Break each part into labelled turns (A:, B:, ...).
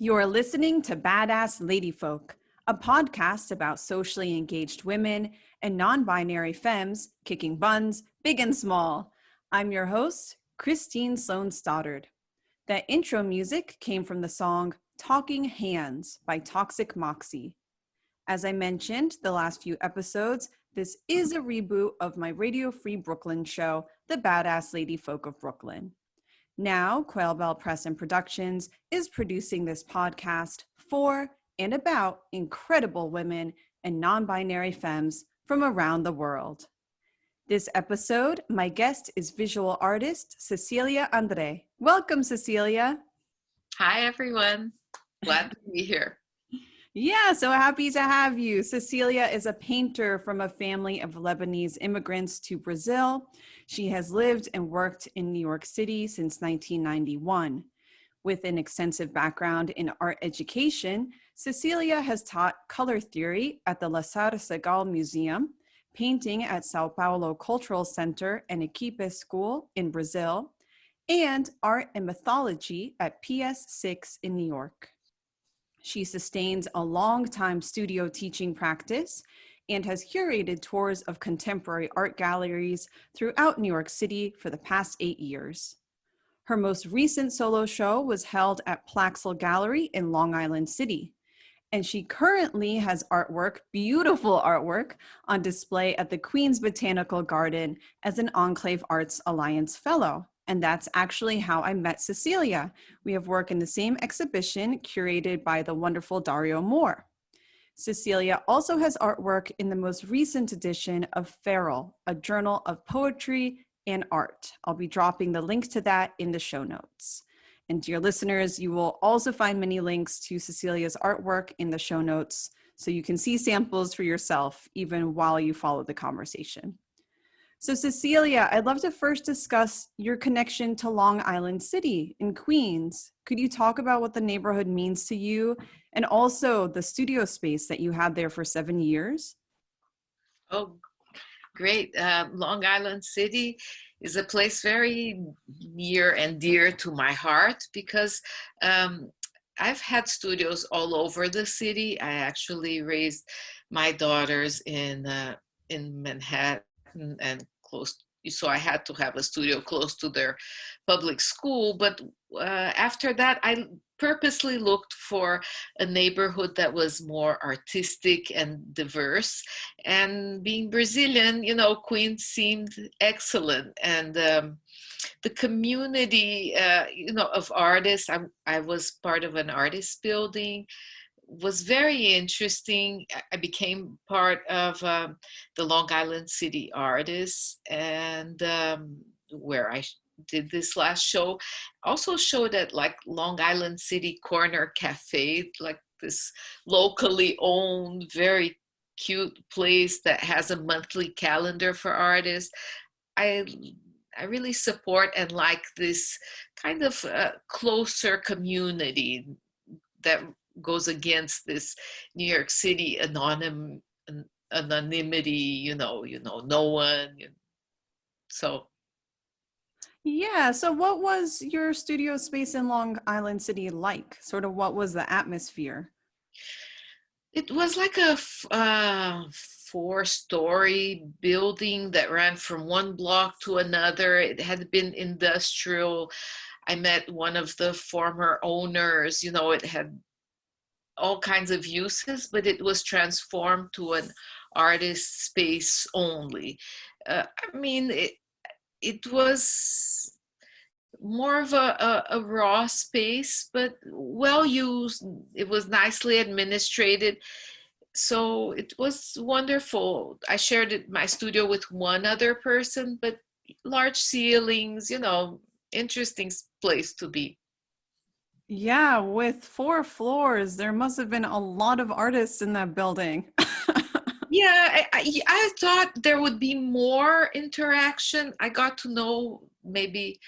A: You're listening to Badass Ladyfolk, a podcast about socially engaged women and non-binary femmes kicking buns, big and small. I'm your host, Christine Sloan Stoddard. That intro music came from the song Talking Hands by Toxic Moxie. As I mentioned the last few episodes, this is a reboot of my Radio Free Brooklyn show, The Badass Ladyfolk of Brooklyn. Now, Quail Bell Press and Productions is producing this podcast for and about incredible women and non-binary femmes from around the world. This episode, my guest is visual artist Cecilia André. Welcome, Cecilia.
B: Hi, everyone. Glad to be here.
A: Yeah, so happy to have you. Cecilia is a painter from a family of Lebanese immigrants to Brazil. She has lived and worked in New York City since 1991. With an extensive background in art education, Cecilia has taught color theory at the La Segal Museum, painting at Sao Paulo Cultural Center and Equipe School in Brazil, and art and mythology at PS6 in New York. She sustains a long-time studio teaching practice and has curated tours of contemporary art galleries throughout New York City for the past 8 years. Her most recent solo show was held at Plaxel Gallery in Long Island City, and she currently has artwork, beautiful artwork, on display at the Queens Botanical Garden as an AnkhLave Arts Alliance Fellow. And that's actually how I met Cecilia. We have worked in the same exhibition curated by the wonderful Dario Moore. Cecilia also has artwork in the most recent edition of Feral, a journal of poetry and art. I'll be dropping the link to that in the show notes. And dear listeners, you will also find many links to Cecilia's artwork in the show notes, so you can see samples for yourself even while you follow the conversation. So Cecilia, I'd love to first discuss your connection to Long Island City in Queens. Could you talk about what the neighborhood means to you and also the studio space that you had there for 7 years?
B: Oh, great. Long Island City is a place very near and dear to my heart because I've had studios all over the city. I actually raised my daughters in Manhattan and close, so I had to have a studio close to their public school. But after that, I purposely looked for a neighborhood that was more artistic and diverse. And being Brazilian, you know, Queens seemed excellent. And the community, you know, of artists, I was part of an artist building, was very interesting. I became part of the Long Island City Artists, and where I did this last show. Also showed at like Long Island City Corner Cafe, like this locally owned, very cute place that has a monthly calendar for artists. I really support and like this kind of closer community that goes against this New York City anonymity, you know, no one. So.
A: Yeah, so what was your studio space in Long Island City like? Sort of what was the atmosphere?
B: It was like a 4-story building that ran from one block to another. It had been industrial. I met one of the former owners, you know, it had all kinds of uses, but it was transformed to an artist space only. I mean, it was more of a raw space, but well used. It was nicely administrated. So it was wonderful. I shared my studio with one other person, but large ceilings, you know, interesting place to be.
A: Yeah, with 4 floors, there must have been a lot of artists in that building.
B: Yeah, I thought there would be more interaction. I got to know maybe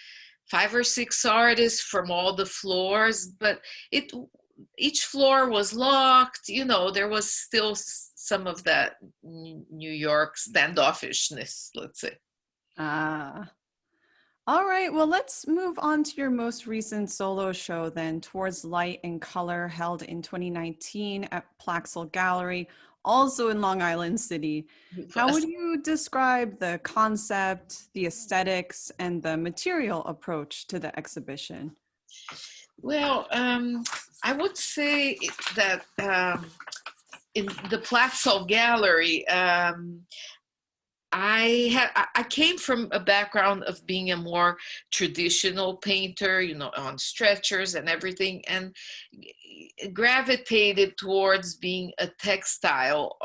B: 5 or 6 artists from all the floors, but each floor was locked. You know, there was still some of that New York standoffishness, let's say.
A: All right, well, let's move on to your most recent solo show then, Towards Light and Color, held in 2019 at Plaxel Gallery, also in Long Island City. How would you describe the concept, the aesthetics, and the material approach to the exhibition?
B: Well, I would say that in the Plaxel Gallery, I came from a background of being a more traditional painter, you know, on stretchers and everything, and gravitated towards being a textile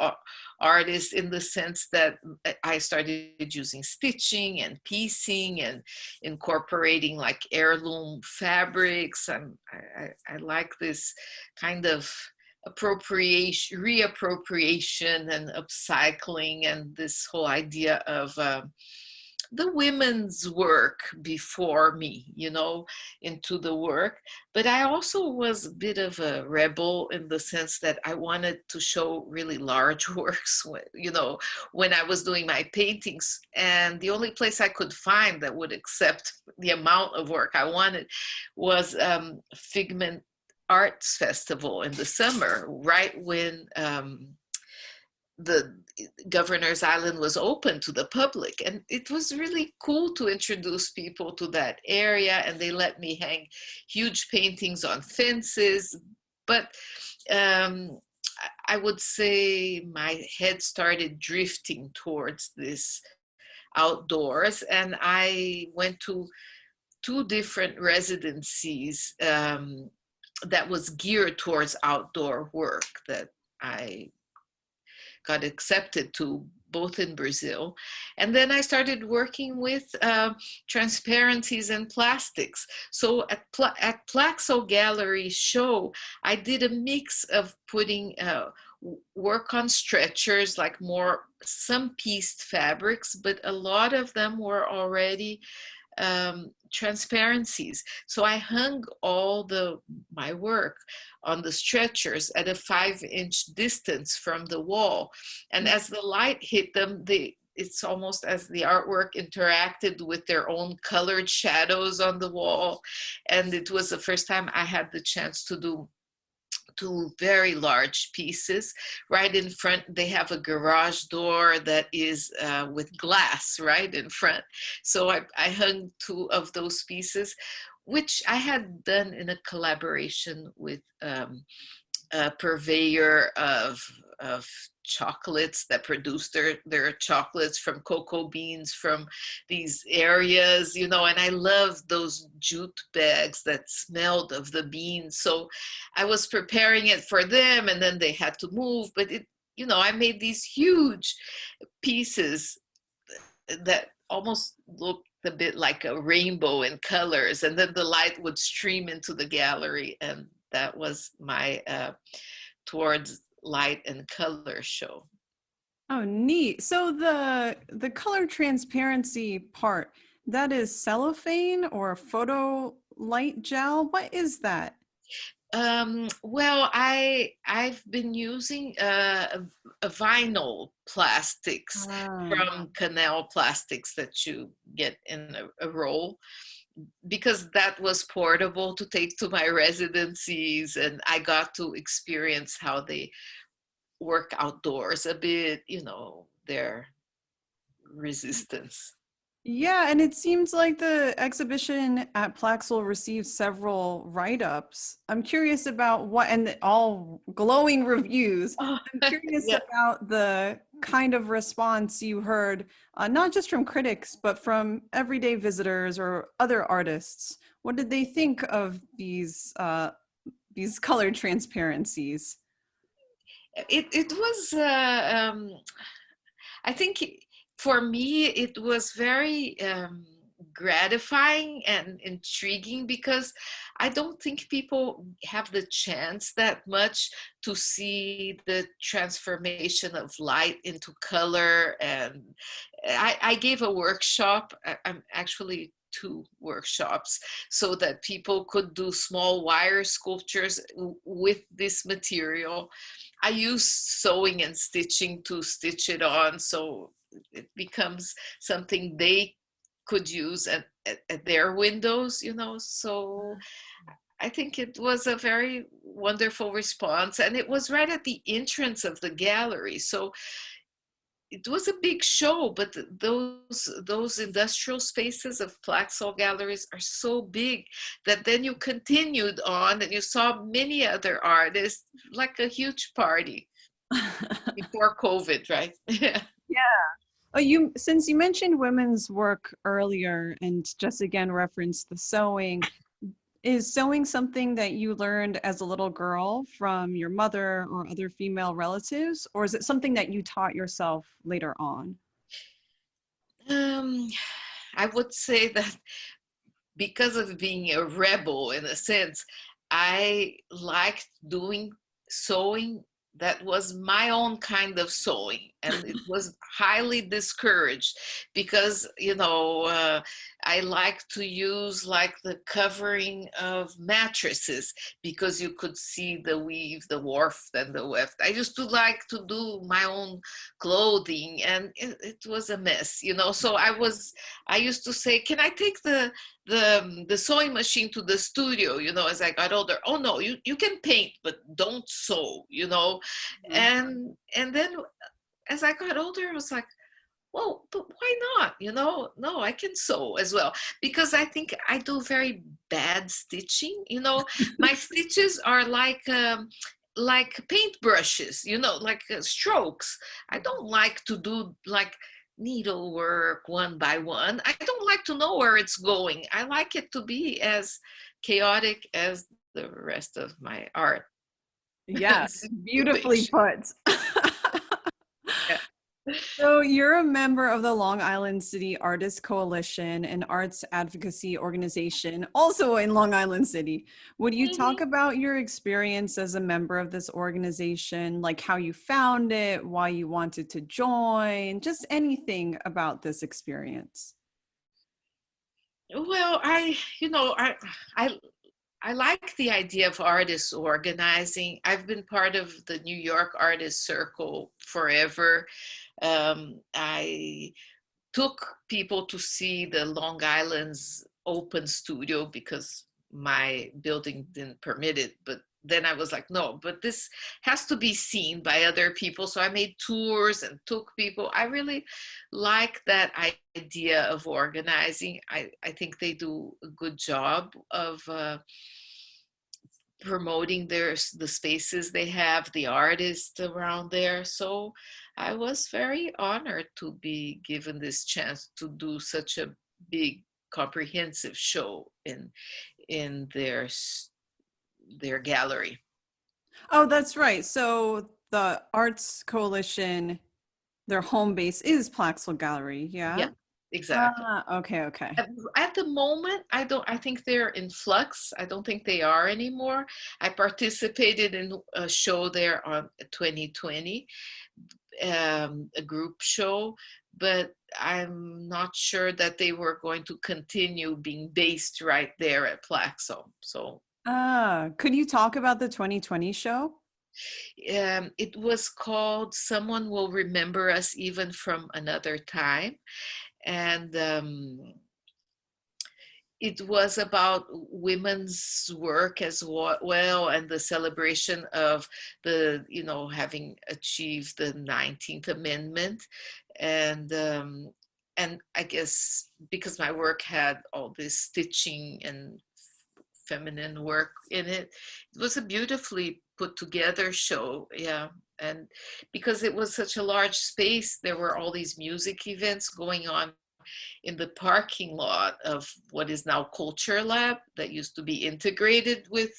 B: artist in the sense that I started using stitching and piecing and incorporating like heirloom fabrics. I like this kind of appropriation, reappropriation, and upcycling, and this whole idea of the women's work before me, you know, into the work. But I also was a bit of a rebel in the sense that I wanted to show really large works, you know, when I was doing my paintings. And the only place I could find that would accept the amount of work I wanted was Figment Arts Festival in the summer, right when the Governor's Island was open to the public. And it was really cool to introduce people to that area, and they let me hang huge paintings on fences. But I would say my head started drifting towards this outdoors, and I went to 2 different residencies that was geared towards outdoor work that I got accepted to, both in Brazil. And then I started working with transparencies and plastics. So at Plaxo Gallery show, I did a mix of putting work on stretchers, like some pieced fabrics, but a lot of them were already transparencies. So I hung all my work on the stretchers at a 5-inch distance from the wall. And as the light hit them, it's almost as the artwork interacted with their own colored shadows on the wall. And it was the first time I had the chance to do 2 very large pieces. Right in front, they have a garage door that is with glass right in front. So I hung 2 of those pieces, which I had done in a collaboration with a purveyor of chocolates that produce their chocolates from cocoa beans from these areas, you know, and I love those jute bags that smelled of the beans. So I was preparing it for them, and then they had to move, but you know, I made these huge pieces that almost looked a bit like a rainbow in colors, and then the light would stream into the gallery, and that was my Towards Light and Color show.
A: Oh, neat. So the color transparency part, that is cellophane or photo light gel. What is that?
B: Well, I've been using a vinyl plastics from Canal Plastics that you get in a roll, because that was portable to take to my residencies, and I got to experience how they work outdoors a bit, you know, their resistance.
A: Yeah, and it seems like the exhibition at Plaxel received several write-ups. I'm curious about and all glowing reviews.
B: Oh,
A: I'm curious
B: yeah.
A: about the kind of response you heard, not just from critics, but from everyday visitors or other artists. What did they think of these color transparencies?
B: It was, I think for me, it was very gratifying and intriguing, because I don't think people have the chance that much to see the transformation of light into color. And I gave a workshop. I'm actually 2 workshops, so that people could do small wire sculptures with this material. I use sewing and stitching to stitch it on, so it becomes something they could use, and at their windows, you know. So I think it was a very wonderful response, and it was right at the entrance of the gallery. So it was a big show, but those industrial spaces of Plaxall galleries are so big that then you continued on and you saw many other artists, like a huge party before COVID, right? Yeah.
A: Oh, since you mentioned women's work earlier and just again referenced the sewing, is sewing something that you learned as a little girl from your mother or other female relatives, or is it something that you taught yourself later on?
B: Um, I would say that because of being a rebel in a sense, I liked doing sewing that was my own kind of sewing, and it was highly discouraged because, you know, I like to use like the covering of mattresses because you could see the weave, the warp, and the weft. I used to like to do my own clothing, and it was a mess, you know. So I used to say, can I take the sewing machine to the studio, you know, as I got older? Oh no, you can paint, but don't sew, you know. And then as I got older, I was like, well, but why not? You know, no, I can sew as well, because I think I do very bad stitching. You know, my stitches are like paint brushes, you know, like strokes. I don't like to do like needlework one by one. I don't like to know where it's going. I like it to be as chaotic as the rest of my art.
A: Yes, beautifully put. So you're a member of the Long Island City Artists Coalition, an arts advocacy organization, also in Long Island City. Would you talk about your experience as a member of this organization, like how you found it, why you wanted to join, just anything about this experience?
B: Well, I like the idea of artists organizing. I've been part of the New York Artist Circle forever. I took people to see the Long Island's open studio because my building didn't permit it. But then I was like, no, but this has to be seen by other people. So I made tours and took people. I really like that idea of organizing. I think they do a good job of promoting the spaces they have, the artists around there. So I was very honored to be given this chance to do such a big comprehensive show in their gallery.
A: Oh, that's right. So the Arts Coalition, their home base is Plaxel Gallery, yeah?
B: Yeah, exactly.
A: Okay, okay.
B: At the moment, I think they're in flux. I don't think they are anymore. I participated in a show there on 2020, a group show, but I'm not sure that they were going to continue being based right there at Plaxo. So
A: Could you talk about the 2020 show?
B: it was called Someone Will Remember Us Even from Another Time. And it was about women's work as well, and the celebration of the, you know, having achieved the 19th Amendment. And I guess because my work had all this stitching and feminine work in it, it was a beautifully put together show. Yeah. And because it was such a large space, there were all these music events going on in the parking lot of what is now Culture Lab, that used to be integrated with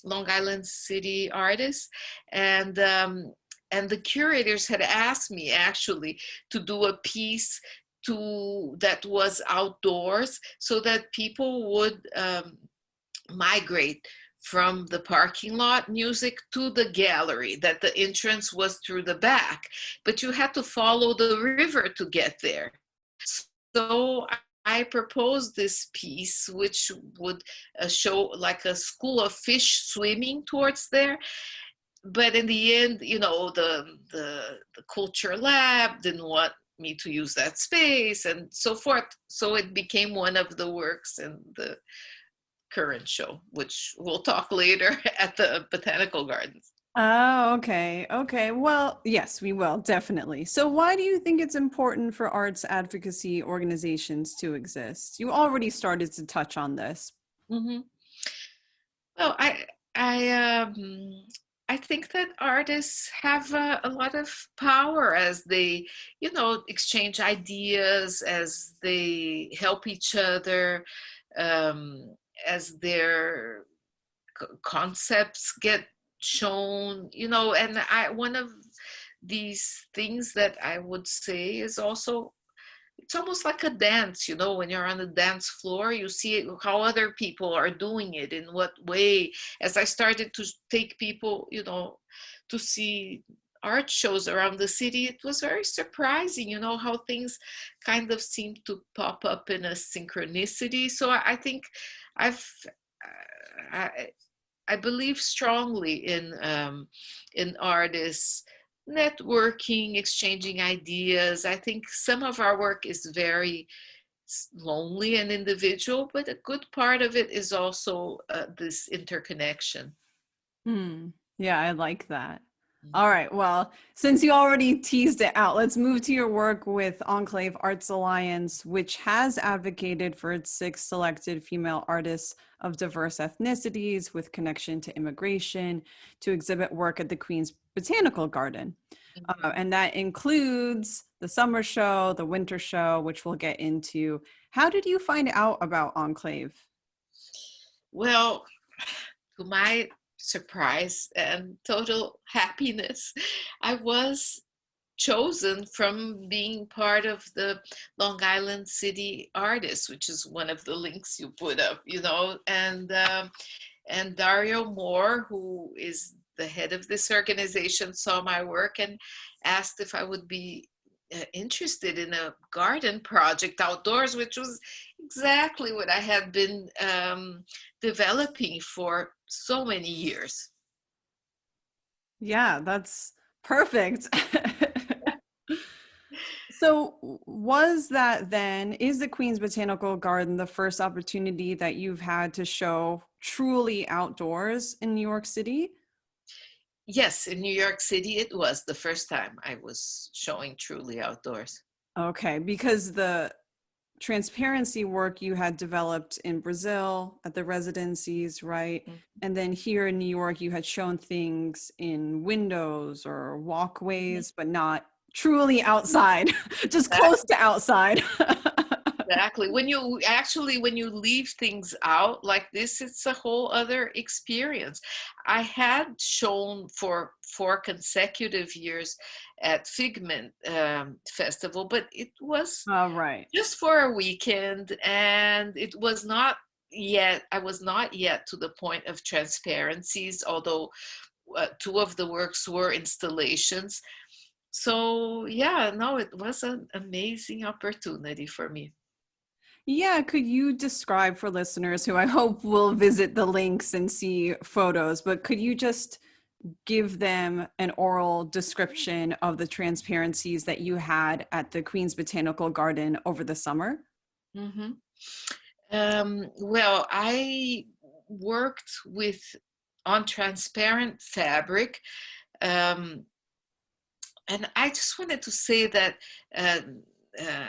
B: Long Island City artists. And the curators had asked me actually to do a piece that was outdoors so that people would migrate from the parking lot music to the gallery, that the entrance was through the back, but you had to follow the river to get there. So I proposed this piece, which would show like a school of fish swimming towards there. But in the end, you know, the Culture Lab didn't want me to use that space and so forth. So it became one of the works in the current show, which we'll talk later at the Botanical Gardens.
A: Oh, okay. Okay. Well, yes, we will, definitely. So, why do you think it's important for arts advocacy organizations to exist? You already started to touch on this.
B: Mm-hmm. Well, I think that artists have a lot of power as they, exchange ideas, as they help each other, um, as their concepts get shown, and one of these things that I would say is also it's almost like a dance, when you're on the dance floor, you see how other people are doing it, in what way. As I started to take people, to see art shows around the city, it was very surprising, how things kind of seem to pop up in a synchronicity. So I think I've, I, I believe strongly in artists networking, exchanging ideas. I think some of our work is very lonely and individual, but a good part of it is also this interconnection.
A: Hmm. Yeah, I like that. All right. Well, since you already teased it out, let's move to your work with AnkhLave Arts Alliance, which has advocated for its 6 selected female artists of diverse ethnicities with connection to immigration to exhibit work at the Queens Botanical Garden.
B: Mhm.
A: And that includes the summer show, the winter show, which we'll get into. How did you find out about AnkhLave?
B: Well, to my surprise and total happiness, I was chosen from being part of the Long Island City Artists, which is one of the links you put up, and Dario Moore, who is the head of this organization, saw my work and asked if I would be interested in a garden project outdoors, which was exactly what I had been developing for so many years.
A: Yeah, that's perfect. So, was that then, is the Queens Botanical Garden the first opportunity that you've had to show truly outdoors in New York City?
B: Yes, in New York City, it was the first time I was showing truly outdoors.
A: Okay, because the transparency work you had developed in Brazil at the residencies, right?
B: Mm.
A: And then here in New York, you had shown things in windows or walkways, but not truly outside, just close to outside.
B: Exactly. When you leave things out like this, it's a whole other experience. I had shown for 4 consecutive years at Figment Festival, but it was
A: All right.
B: just for a weekend, and it was not yet. I was not yet to the point of transparencies, although 2 of the works were installations. So yeah, no, it was an amazing opportunity for me.
A: Yeah, could you describe for listeners who I hope will visit the links and see photos, but could you just give them an oral description of the transparencies that you had at the Queens Botanical Garden over the summer?
B: Hmm. Well, I worked with on transparent fabric, um, and I just wanted to say that uh, uh,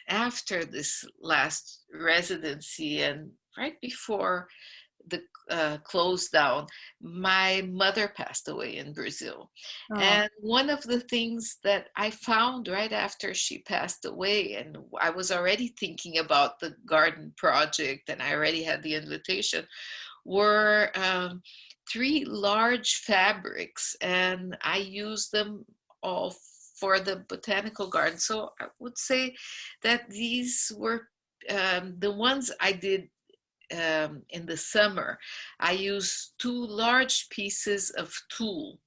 B: after this last residency and right before the close down, my mother passed away in Brazil.
A: Oh,
B: And one of the things that I found right after she passed away, and I was already thinking about the garden project and I already had the invitation, were 3 large fabrics, and I used them all for the botanical garden. So I would say that these were the ones I did in the summer. I use 2 large pieces of tulle,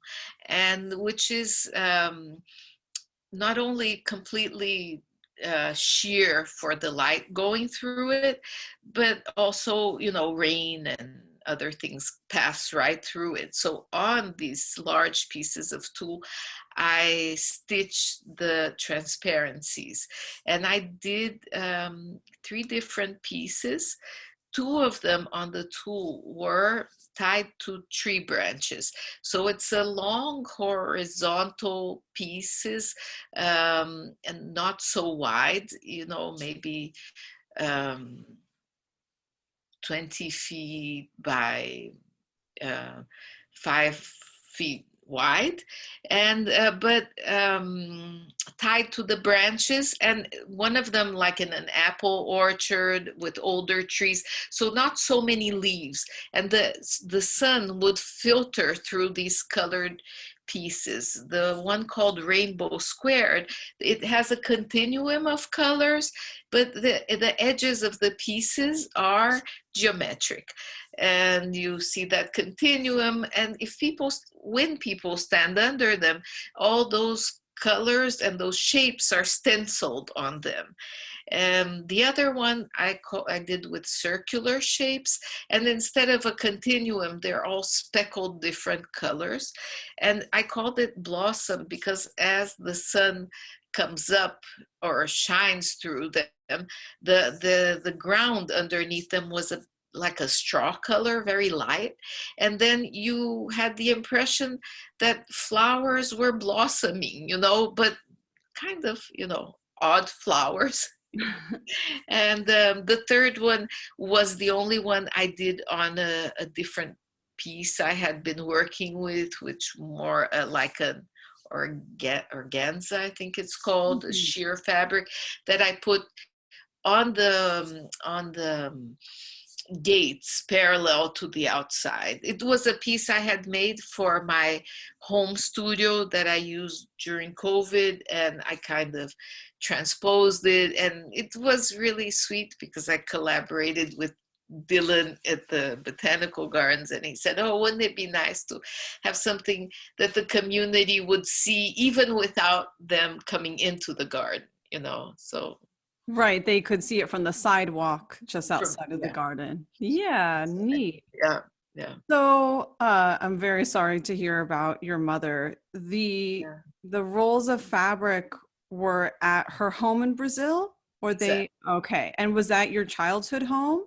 B: and which is not only completely sheer for the light going through it, but also, rain and other things pass right through it. So on these large pieces of tulle, I stitched the transparencies, and I did 3 different pieces. 2 of them on the tulle were tied to tree branches. So it's a long horizontal pieces, and not so wide, you know, maybe um, 20 feet by 5 feet wide, and but tied to the branches, and one of them like in an apple orchard with older trees, so not so many leaves, and the sun would filter through these colored pieces. The one called Rainbow Squared, it has a continuum of colors, but the edges of the pieces are geometric, and you see that continuum, and when people stand under them, all those colors and those shapes are stenciled on them. And the other one I did with circular shapes, and instead of a continuum, they're all speckled different colors. And I called it Blossom because as the sun comes up or shines through them, the ground underneath them was like a straw color, very light. And then you had the impression that flowers were blossoming, you know, but kind of, you know, odd flowers. And the third one was the only one I did on a different piece I had been working with, which more like an organza, I think it's called, a sheer fabric that I put on the gates parallel to the outside. It was a piece I had made for my home studio that I used during COVID, and I kind of transposed it, and it was really sweet because I collaborated with Dylan at the Botanical Gardens, and he said, oh, wouldn't it be nice to have something that the community would see even without them coming into the garden, you know? So
A: Right, they could see it from the sidewalk just
B: from,
A: outside of the
B: yeah,
A: garden. Yeah, neat.
B: yeah, yeah,
A: So, I'm very sorry to hear about your mother. The
B: yeah,
A: the rolls of fabric were at her home in Brazil, or
B: exactly.
A: they okay. And was that your childhood home?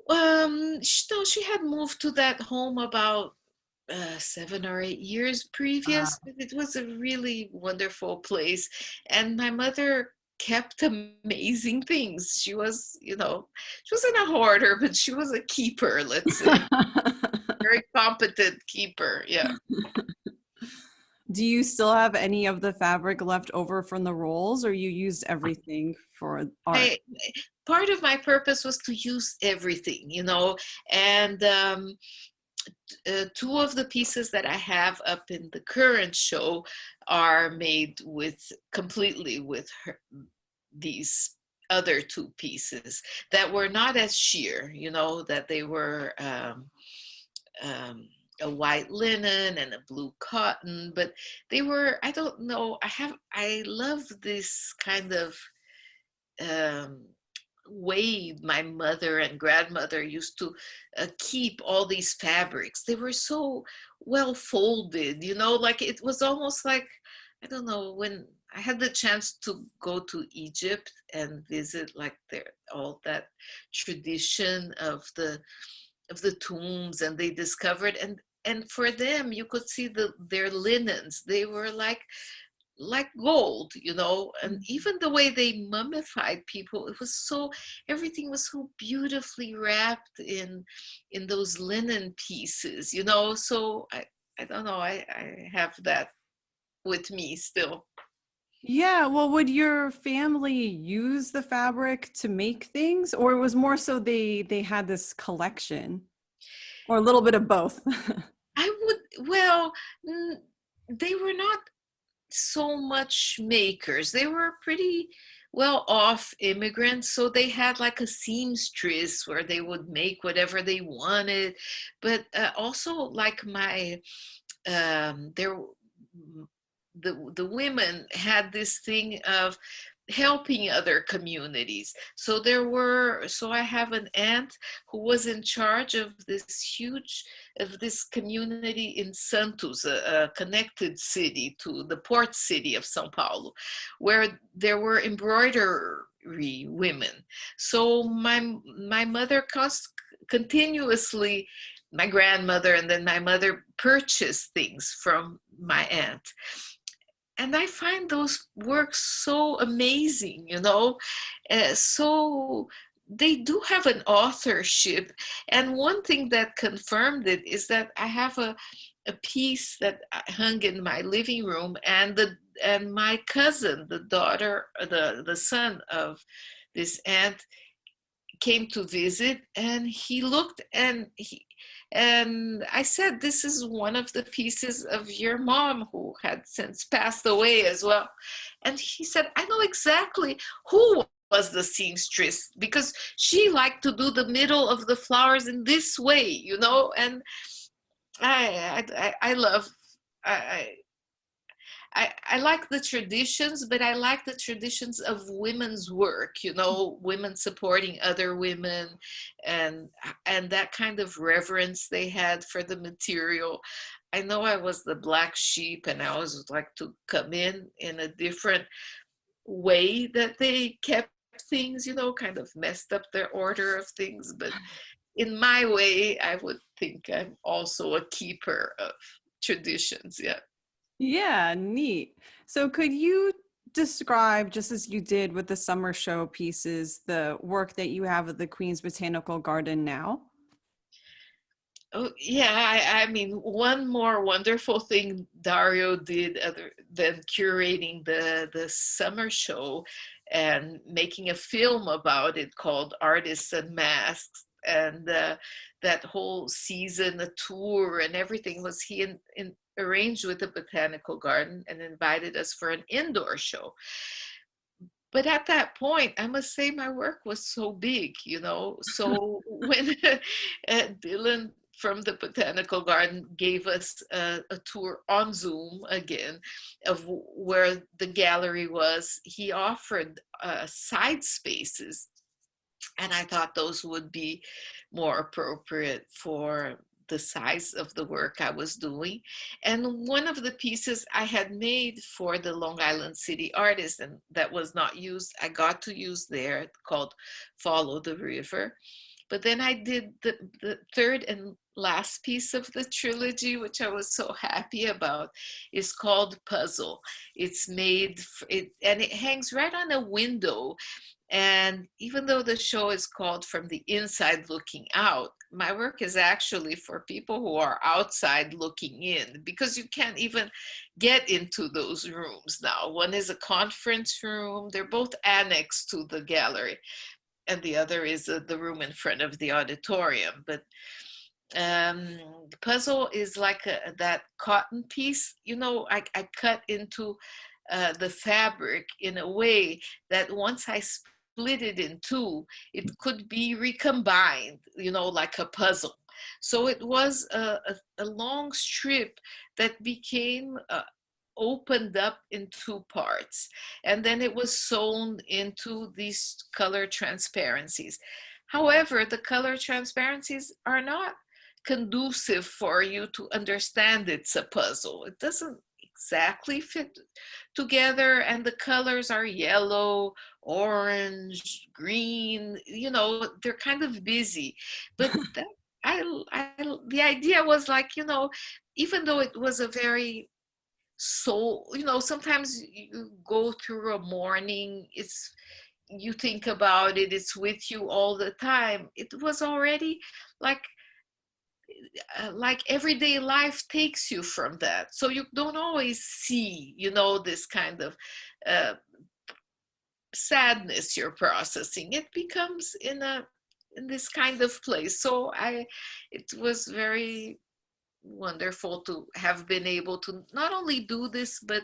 B: No, she had moved to that home about 7 or 8 years
A: Uh,
B: previous. But it was a really wonderful place, and my mother kept amazing things. She was, you know, she wasn't a hoarder, but she was a keeper, let's say, very competent keeper. Yeah.
A: Do you still have any of the fabric left over from the rolls, or you used everything for art?
B: I Part of my purpose was to use everything, you know, and 2 of the pieces that I have up in the current show are made completely with these other 2 pieces that were not as sheer, you know, that they were um, a white linen and a blue cotton, but they were, I don't know, I love this kind of um, way my mother and grandmother used to keep all these fabrics. They were so well folded, you know, like it was almost like, I don't know, when I had the chance to go to Egypt and visit like all that tradition of the tombs, and they discovered, and for them you could see their linens, they were like gold, you know, and even the way they mummified people, it was so, everything was so beautifully wrapped in those linen pieces, you know. So I don't know, I have that with me still.
A: Yeah, well, would your family use the fabric to make things, or it was more so they had this collection, or a little bit of both?
B: I would, well, they were not so much makers. They were pretty well off immigrants, so they had like a seamstress where they would make whatever they wanted. But also, like my there, the women had this thing of helping other communities. So I have an aunt who was in charge of this community in Santos, a connected city to the port city of São Paulo, where there were embroidery women. So my mother continuously, my grandmother and then my mother purchased things from my aunt. And I find those works so amazing, so they do have an authorship. And one thing that confirmed it is that I have a piece that hung in my living room, and my cousin, the son of this aunt, came to visit, and he looked, and I said, this is one of the pieces of your mom, who had since passed away as well. And he said, I know exactly who was the seamstress, because she liked to do the middle of the flowers in this way, and I love, I like the traditions, but I like the traditions of women's work, women supporting other women, and that kind of reverence they had for the material. I know I was the black sheep, and I always like to come in a different way that they kept things, kind of messed up their order of things. But in my way, I would think I'm also a keeper of traditions. Yeah.
A: Yeah, neat. So could you describe, just as you did with the summer show pieces, the work that you have at the Queens Botanical Garden now?
B: Oh, yeah. I mean, one more wonderful thing Dario did, other than curating the summer show and making a film about it called Artists and Masks, and that whole season, a tour and everything, was he arranged with the Botanical Garden and invited us for an indoor show. But at that point, I must say my work was so big, So when Dylan from the Botanical Garden gave us a tour on Zoom again of where the gallery was, he offered side spaces. And I thought those would be more appropriate for the size of the work I was doing. And one of the pieces I had made for the Long Island City artists, and that was not used, I got to use there, called Follow the River. But then I did the third and last piece of the trilogy, which I was so happy about, is called Puzzle. It's made, and it hangs right on a window. And even though the show is called From the Inside Looking Out, my work is actually for people who are outside looking in, because you can't even get into those rooms now. One is a conference room. They're both annexed to the gallery, and the other is the room in front of the auditorium. But the puzzle is like that cotton piece, I cut into the fabric in a way that once I split it in two, it could be recombined, like a puzzle. So it was a long strip that became opened up in two parts, and then it was sewn into these color transparencies. However, the color transparencies are not conducive for you to understand it's a puzzle. It doesn't exactly fit together, and the colors are yellow, orange, green, they're kind of busy. But the idea was like, even though it was a very soul, sometimes you go through a morning, you think about it, it's with you all the time. It was already like everyday life takes you from that, so you don't always see this kind of sadness you're processing. It becomes in this kind of place. So it was very wonderful to have been able to not only do this but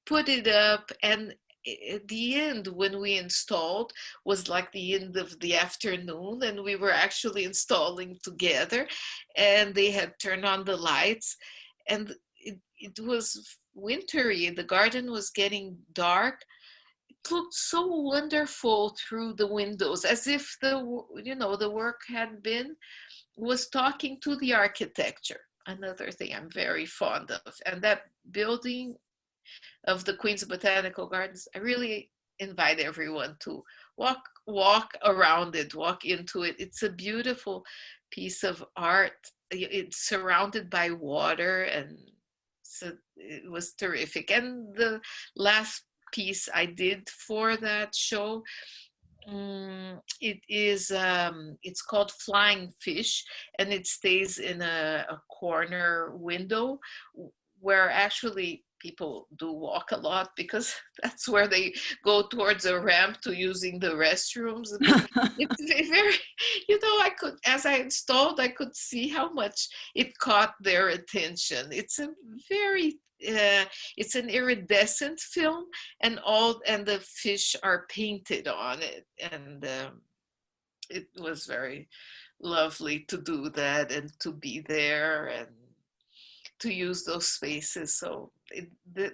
B: put it up. And at the end, when we installed, was like the end of the afternoon, and we were actually installing together, and they had turned on the lights, and it was wintry, the garden was getting dark. looked so wonderful through the windows, as if the work was talking to the architecture. Another thing I'm very fond of. And that building of the Queens Botanical Gardens, I really invite everyone to walk around it, walk into it. It's a beautiful piece of art. It's surrounded by water, and so it was terrific. And the last piece I did for that show, it's called Flying Fish, and it stays in a corner window where actually people do walk a lot, because that's where they go towards a ramp to using the restrooms. But it's very, as I installed, I could see how much it caught their attention. It's a very it's an iridescent film, and the fish are painted on it, and it was very lovely to do that and to be there and to use those spaces. So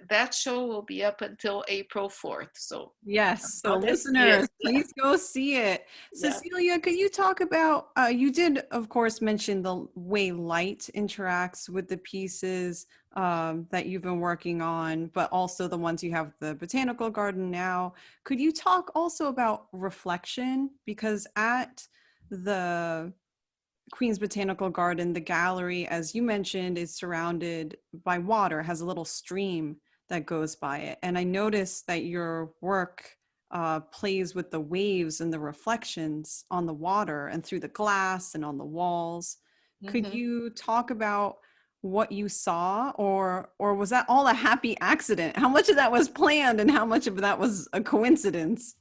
B: that show will be up until April 4th. So
A: yes, so listeners, please go see it. Yeah. Cecilia, could you talk about, you did, of course, mention the way light interacts with the pieces that you've been working on, but also the ones you have the Botanical Garden now. Could you talk also about reflection? Because at the Queens Botanical Garden, the gallery, as you mentioned, is surrounded by water, has a little stream that goes by it. And I noticed that your work plays with the waves and the reflections on the water and through the glass and on the walls. Mm-hmm. Could you talk about what you saw, or was that all a happy accident? How much of that was planned and how much of that was a coincidence?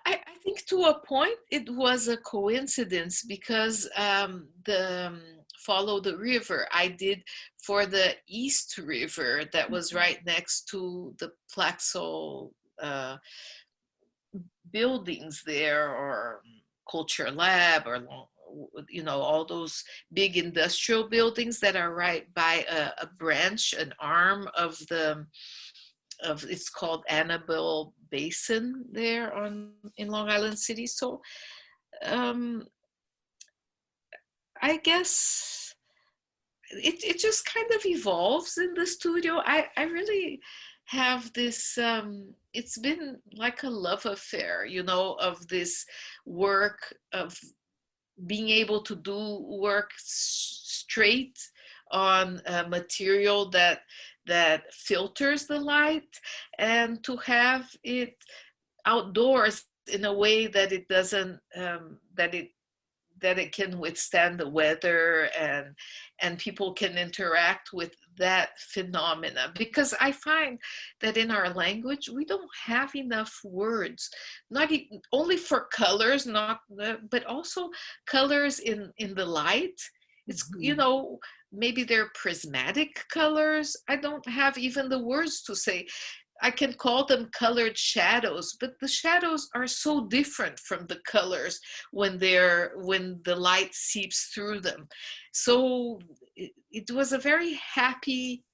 B: I think to a point it was a coincidence, because the Follow the River I did for the East River that was right next to the Plaxo buildings there, or Culture Lab, or all those big industrial buildings that are right by a branch, an arm of it's called Annabelle Basin there in Long Island City. So I guess it just kind of evolves in the studio. I really have this, it's been like a love affair, of this work, of being able to do work straight on material that filters the light, and to have it outdoors in a way that it doesn't that it can withstand the weather, and people can interact with that phenomena. Because I find that in our language we don't have enough words, not only for colors, but also colors in the light. It's maybe they're prismatic colors. I don't have even the words to say. I can call them colored shadows, but the shadows are so different from the colors when the light seeps through them. So it was a very happy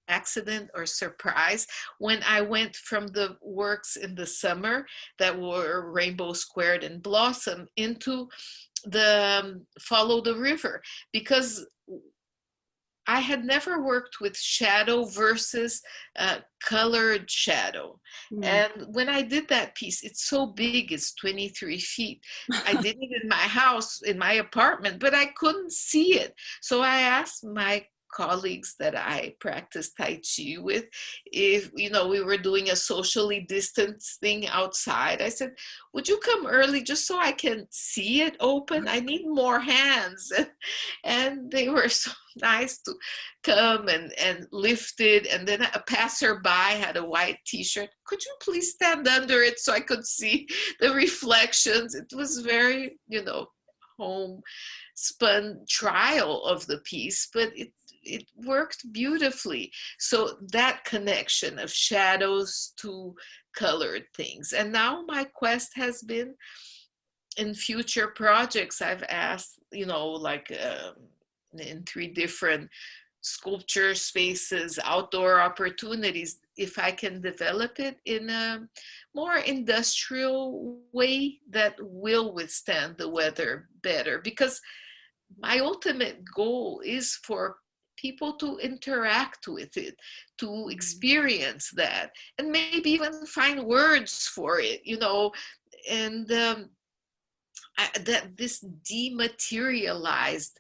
B: accident or surprise when I went from the works in the summer that were rainbow squared and blossom into the Follow the River, because I had never worked with shadow versus colored shadow. Mm. And when I did that piece, it's so big, it's 23 feet. I did it in my house, in my apartment, but I couldn't see it. So I asked my colleagues that I practiced Tai Chi with, if we were doing a socially distanced thing outside, I said, would you come early just so I can see it open? I need more hands. And they were so nice to come and lift it. And then a passerby had a white t-shirt. Could you please stand under it so I could see the reflections? It was very, homespun trial of the piece, but it worked beautifully. So that connection of shadows to colored things. And now my quest has been, in future projects, I've asked, in 3 different sculpture spaces, outdoor opportunities, if I can develop it in a more industrial way that will withstand the weather better. Because my ultimate goal is for people to interact with it, to experience that, and maybe even find words for it, and that this dematerialized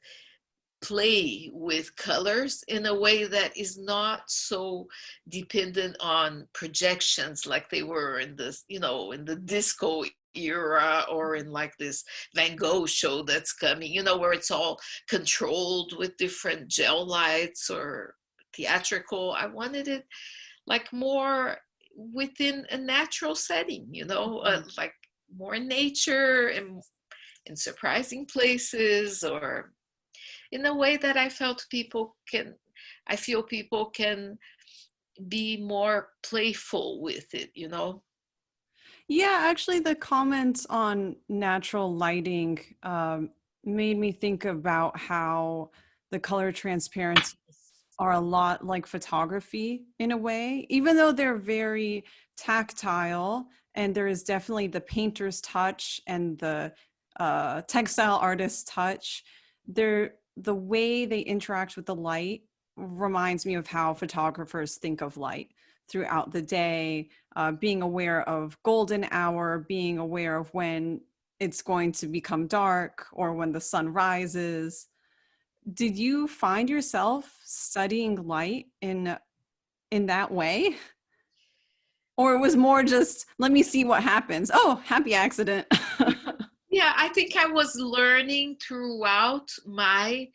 B: play with colors in a way that is not so dependent on projections like they were in this, in the disco era, or in like this Van Gogh show that's coming, where it's all controlled with different gel lights or theatrical. I wanted it like more within a natural setting, like more nature and in surprising places, or in a way that I feel people can be more playful with it,
A: Yeah, actually, the comments on natural lighting made me think about how the color transparencies are a lot like photography in a way, even though they're very tactile, and there is definitely the painter's touch and the textile artist's touch. The way they interact with the light reminds me of how photographers think of light throughout the day, being aware of golden hour, being aware of when it's going to become dark or when the sun rises. Did you find yourself studying light in that way? Or it was more just, let me see what happens. Oh, happy accident.
B: Yeah, I think I was learning throughout my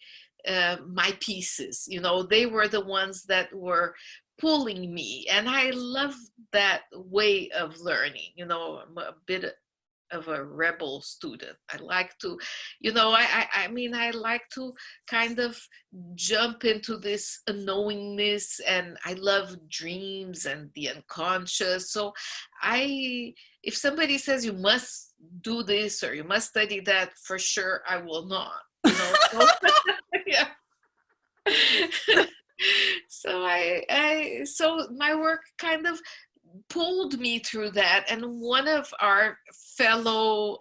B: pieces. They were the ones that were pulling me, and I love that way of learning. I'm a bit of a rebel student. I like to, I like to kind of jump into this unknowingness, and I love dreams and the unconscious. So if somebody says you must do this or you must study that, for sure I will not, So, yeah. So my work kind of pulled me through that. And one of our fellow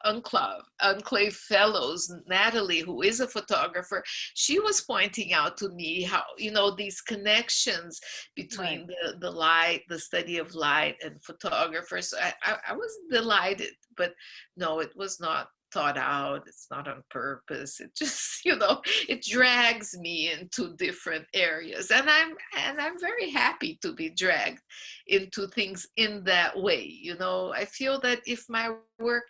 B: AnkhLave fellows, Natalie, who is a photographer, she was pointing out to me how, these connections between the light, the study of light, and photographers. I was delighted, but no, it was not thought out. It's not on purpose. It just, it drags me into different areas, and I'm very happy to be dragged into things in that way. I feel that if my work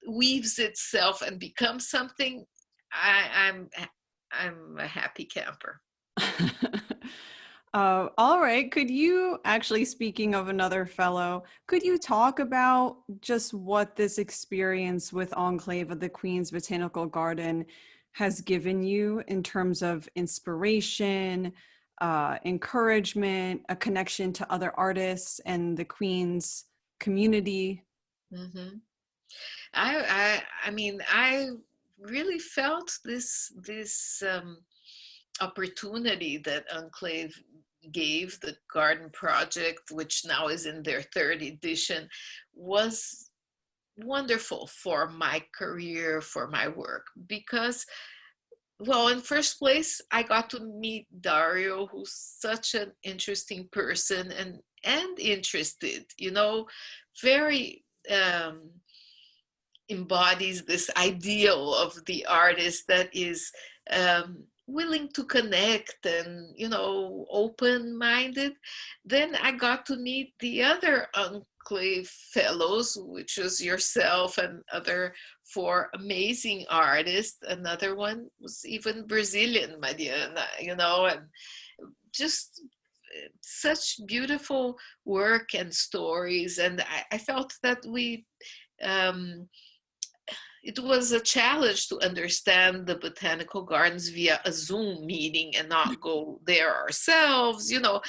B: weaves itself and becomes something, I'm a happy camper.
A: All right. Could you actually, speaking of another fellow, could you talk about just what this experience with AnkhLave at the Queens Botanical Garden has given you in terms of inspiration, encouragement, a connection to other artists and the Queens community?
B: Mm-hmm. I really felt this opportunity that AnkhLave gave, the garden project, which now is in their third edition, was wonderful for my career, for my work, because, well, in first place, I got to meet Dario, who's such an interesting person and interested, very embodies this ideal of the artist that is willing to connect and, open-minded. Then I got to meet the other AnkhLave fellows, which was yourself and other four amazing artists. Another one was even Brazilian, Mariana, and just such beautiful work and stories. And I felt that it was a challenge to understand the botanical gardens via a Zoom meeting and not go there ourselves. The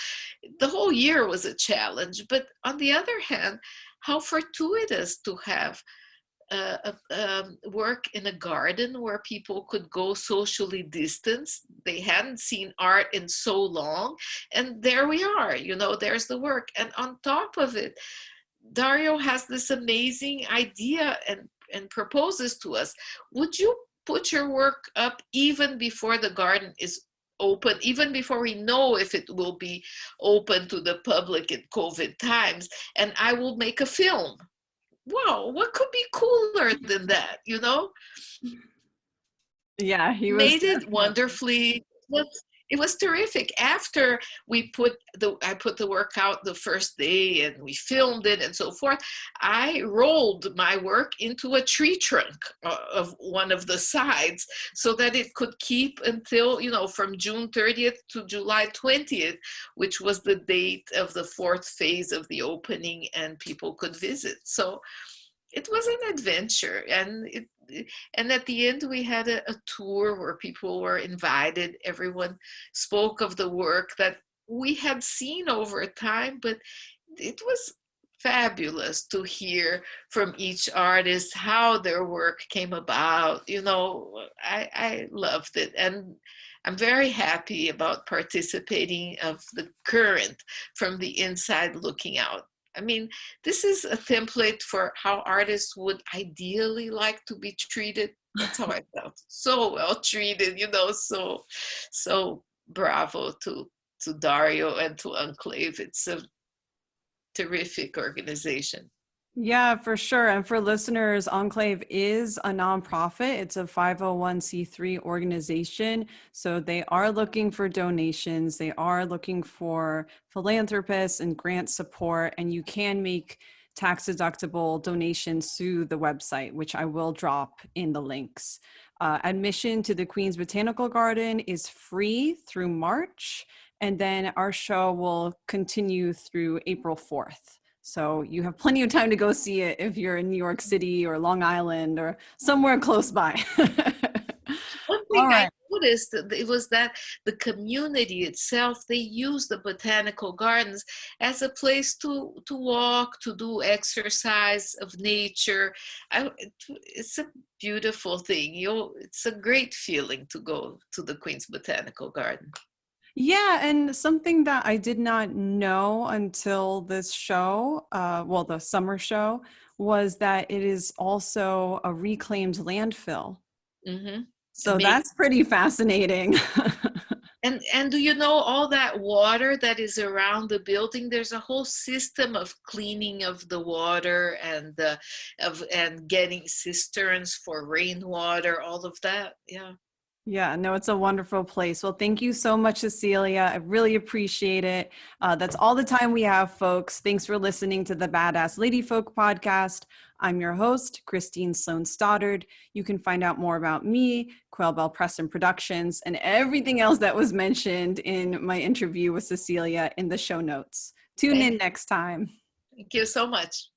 B: whole year was a challenge. But on the other hand, how fortuitous to have work in a garden where people could go socially distanced. They hadn't seen art in so long. And there we are, there's the work. And on top of it, Dario has this amazing idea and proposes to us, would you put your work up even before the garden is open, even before we know if it will be open to the public in COVID times, and I will make a film. Wow, what could be cooler than that,
A: Yeah, he was
B: made it wonderfully. It was terrific. After I put the work out the first day and we filmed it and so forth, I rolled my work into a tree trunk of one of the sides so that it could keep until, from June 30th to July 20th, which was the date of the fourth phase of the opening, and people could visit. So it was an adventure, and at the end we had a tour where people were invited. Everyone spoke of the work that we had seen over time, but it was fabulous to hear from each artist how their work came about. I loved it, and I'm very happy about participating of the current from the inside looking out. I mean, this is a template for how artists would ideally like to be treated. That's how I felt. So well treated, so bravo to Dario and to AnkhLave. It's a terrific organization.
A: Yeah, for sure. And for listeners, AnkhLave is a nonprofit. It's a 501c3 organization. So they are looking for donations. They are looking for philanthropists and grant support. And you can make tax-deductible donations through the website, which I will drop in the links. Admission to the Queens Botanical Garden is free through March. And then our show will continue through April 4th. So you have plenty of time to go see it if you're in New York City or Long Island or somewhere close by.
B: One thing I noticed it was that the community itself, they use the botanical gardens as a place to walk, to do exercise of nature. It's a beautiful thing. It's a great feeling to go to the Queens Botanical Garden.
A: Yeah, and something that I did not know until this show, the summer show, was that it is also a reclaimed landfill.
B: Mm-hmm.
A: So
B: Amazing.
A: That's pretty fascinating.
B: And do you know all that water that is around the building? There's a whole system of cleaning of the water and getting cisterns for rainwater, all of that. Yeah.
A: Yeah, no, it's a wonderful place. Well, thank you so much, Cecilia. I really appreciate it. That's all the time we have, folks. Thanks for listening to the Badass Lady Folk podcast. I'm your host, Christine Sloan Stoddard. You can find out more about me, Quail Bell Preston Productions, and everything else that was mentioned in my interview with Cecilia in the show notes. Tune in next time.
B: Thank you so much.